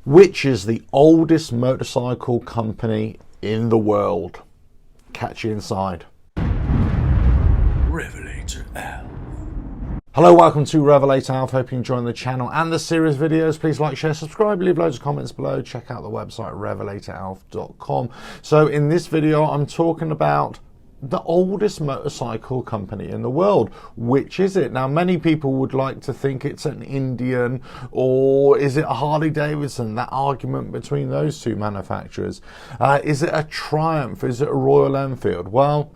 Which is the oldest motorcycle company in the world? Catch you inside. RevelatorAlf. Hello, welcome to RevelatorAlf. Hope you're enjoying the channel and the series of videos. Please like, share, subscribe, leave loads of comments below. Check out the website RevelatorAlf.com. So in this video, I'm talking about the oldest motorcycle company in the world. Which is it? Now, many people would like to think it's an Indian, or is it a Harley Davidson? That argument between those two manufacturers. Is it a Triumph? Is it a Royal Enfield? Well,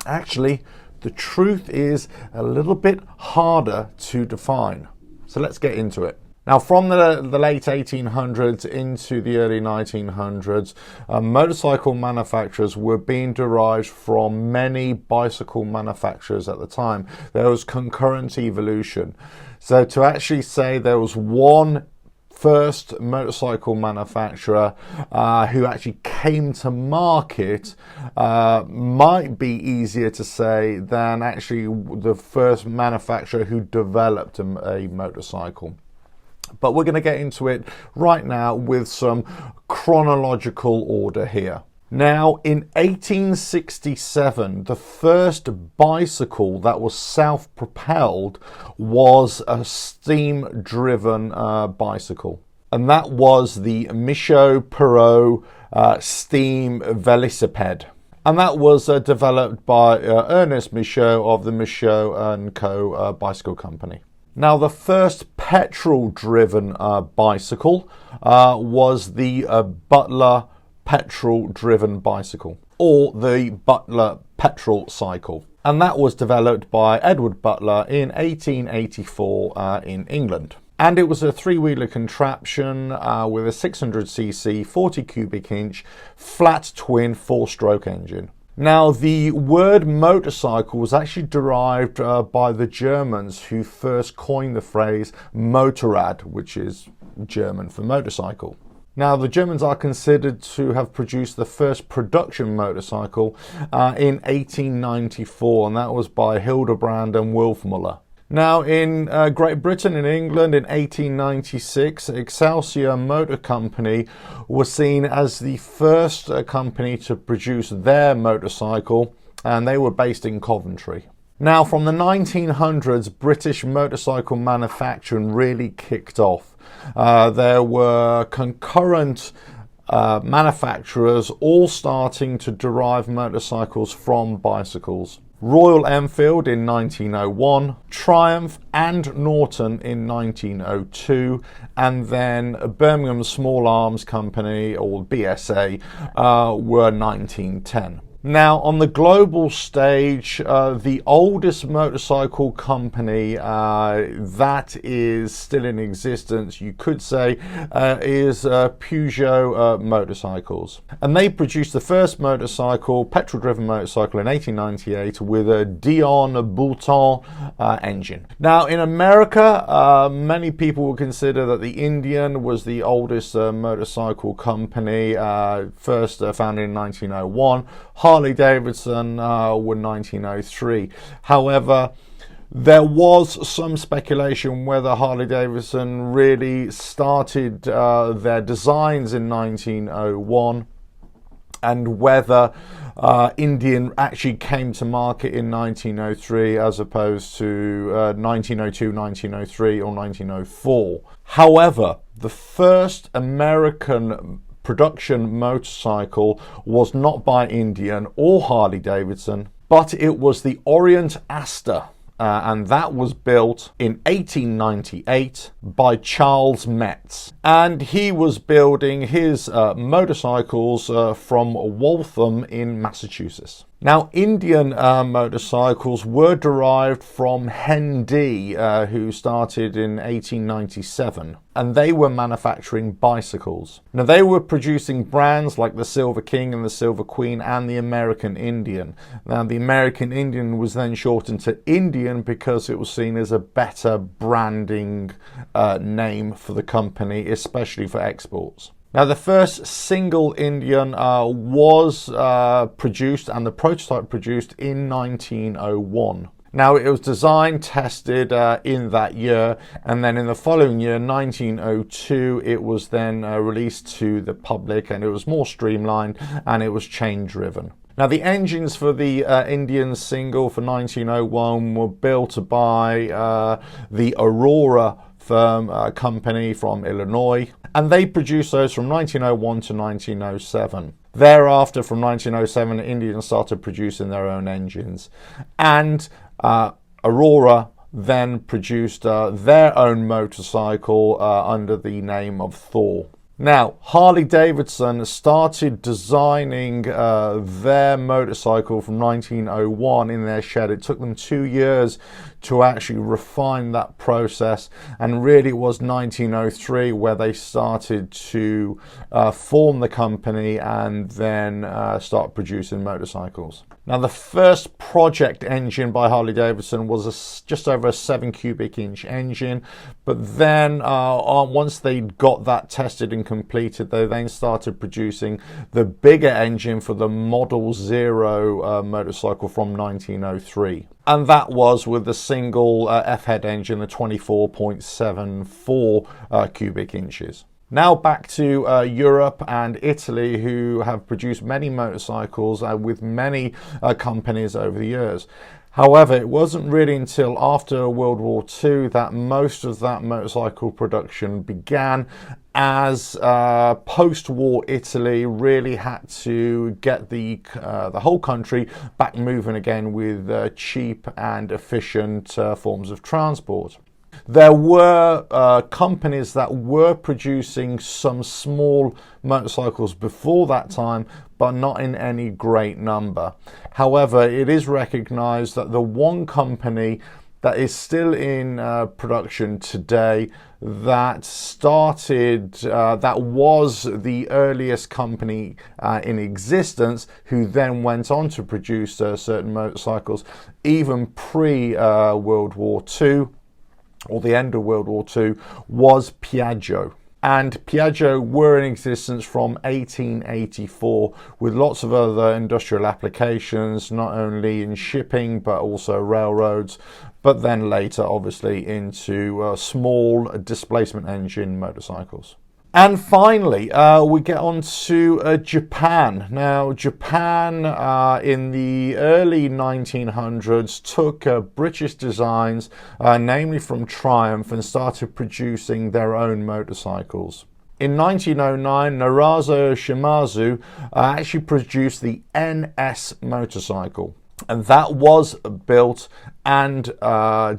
actually, the truth is a little bit harder to define. So let's get into it. Now, from the late 1800s into the early 1900s, motorcycle manufacturers were being derived from many bicycle manufacturers at the time. There was concurrent evolution. So to actually say there was one first motorcycle manufacturer who actually came to market might be easier to say than actually the first manufacturer who developed a motorcycle. But we're going to get into it right now with some chronological order here. Now, in 1867, the first bicycle that was self-propelled was a steam-driven bicycle. And that was the Michaud-Perrault steam velocipede. And that was developed by Ernest Michaud of the Michaud & Co. Bicycle Company. Now, the first petrol-driven bicycle was the Butler petrol-driven bicycle, or the Butler petrol cycle. And that was developed by Edward Butler in 1884 in England. And it was a three-wheeler contraption with a 600cc, 40 cubic inch, flat twin four-stroke engine. Now, the word motorcycle was actually derived by the Germans, who first coined the phrase Motorrad, which is German for motorcycle. Now, the Germans are considered to have produced the first production motorcycle in 1894, and that was by Hildebrand and Wolfmuller. Now, in Great Britain and England in 1896, Excelsior Motor Company was seen as the first company to produce their motorcycle, and they were based in Coventry. Now, from the 1900s, British motorcycle manufacturing really kicked off. There were concurrent manufacturers all starting to derive motorcycles from bicycles. Royal Enfield in 1901, Triumph and Norton in 1902, and then Birmingham Small Arms Company, or BSA, were 1910. Now, on the global stage, the oldest motorcycle company that is still in existence, you could say, is Peugeot Motorcycles. And they produced the first motorcycle, petrol-driven motorcycle, in 1898 with a Dion Boulton engine. Now, in America, many people will consider that the Indian was the oldest motorcycle company, first founded in 1901. Harley Davidson were 1903. However, there was some speculation whether Harley Davidson really started their designs in 1901 and whether Indian actually came to market in 1903 as opposed to 1902, 1903 or 1904. However, the first American production motorcycle was not by Indian or Harley Davidson, but it was the Orient Aster, and that was built in 1898 by Charles Metz. And he was building his motorcycles from Waltham in Massachusetts. Now, Indian motorcycles were derived from Hendy, who started in 1897, and they were manufacturing bicycles. Now, they were producing brands like the Silver King and the Silver Queen and the American Indian. Now, the American Indian was then shortened to Indian because it was seen as a better branding name for the company, especially for exports. Now, the first single Indian was produced and the prototype produced in 1901. Now, it was designed, tested in that year, and then in the following year, 1902, it was then released to the public, and it was more streamlined and it was chain driven. Now, the engines for the Indian single for 1901 were built by the Aurora firm company from Illinois, and they produced those from 1901 to 1907. Thereafter, from 1907, Indians started producing their own engines, and Aurora then produced their own motorcycle under the name of Thor. Now, Harley Davidson started designing their motorcycle from 1901 in their shed. It took them 2 years to actually refine that process, and really it was 1903 where they started to form the company and then start producing motorcycles. Now, the first project engine by Harley Davidson was just over a 7 cubic inch engine, but then once they got that tested and completed, they then started producing the bigger engine for the Model Zero motorcycle from 1903. And that was with the single F-head engine, the 24.74 cubic inches. Now back to Europe and Italy, who have produced many motorcycles with many companies over the years. However, it wasn't really until after World War II that most of that motorcycle production began, as post-war Italy really had to get the whole country back moving again with cheap and efficient forms of transport. There were companies that were producing some small motorcycles before that time, but not in any great number. However, it is recognized that the one company that is still in production today that started, that was the earliest company in existence, who then went on to produce certain motorcycles even pre-World War II, or the end of World War II, was Piaggio. And Piaggio were in existence from 1884 with lots of other industrial applications, not only in shipping but also railroads, but then later obviously into small displacement engine motorcycles. And finally, we get on to Japan. Now, Japan in the early 1900s took British designs, namely from Triumph, and started producing their own motorcycles. In 1909, Naruzo Shimazu actually produced the NS motorcycle. And that was built and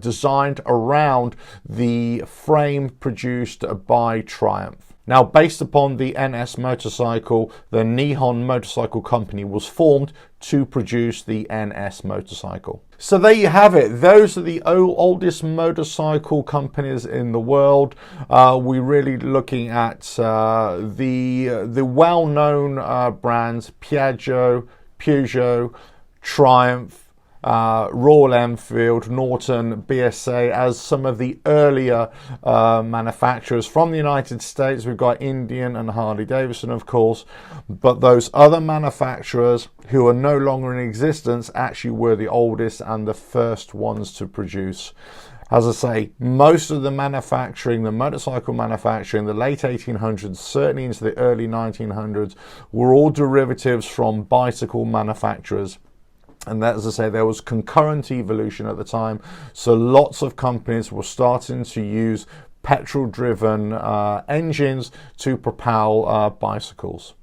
designed around the frame produced by Triumph. Now, based upon the NS motorcycle, the Nihon Motorcycle Company was formed to produce the NS motorcycle. So there you have it. Those are the oldest motorcycle companies in the world. We're really looking at the well-known brands Piaggio, Peugeot, Triumph, Royal Enfield, Norton, BSA as some of the earlier manufacturers from the United States. We've got Indian and Harley Davidson, of course, but those other manufacturers who are no longer in existence actually were the oldest and the first ones to produce. As I say, most of the manufacturing, the motorcycle manufacturing, the late 1800s, certainly into the early 1900s, were all derivatives from bicycle manufacturers. And that, as I say, there was concurrent evolution at the time. So lots of companies were starting to use petrol-driven engines to propel bicycles.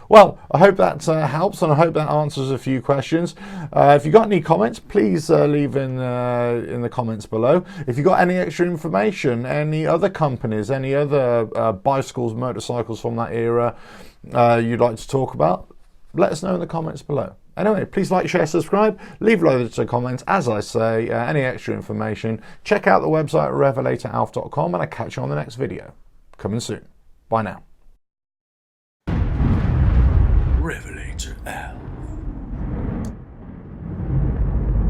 Well, I hope that helps, and I hope that answers a few questions. If you've got any comments, please leave in the comments below. If you've got any extra information, any other companies, any other bicycles, motorcycles from that era you'd like to talk about, let us know in the comments below. Anyway, please like, share, subscribe, leave loads of comments. As I say, any extra information, check out the website RevelatorAlf.com, and I'll catch you on the next video. Coming soon. Bye now. RevelatorAlf.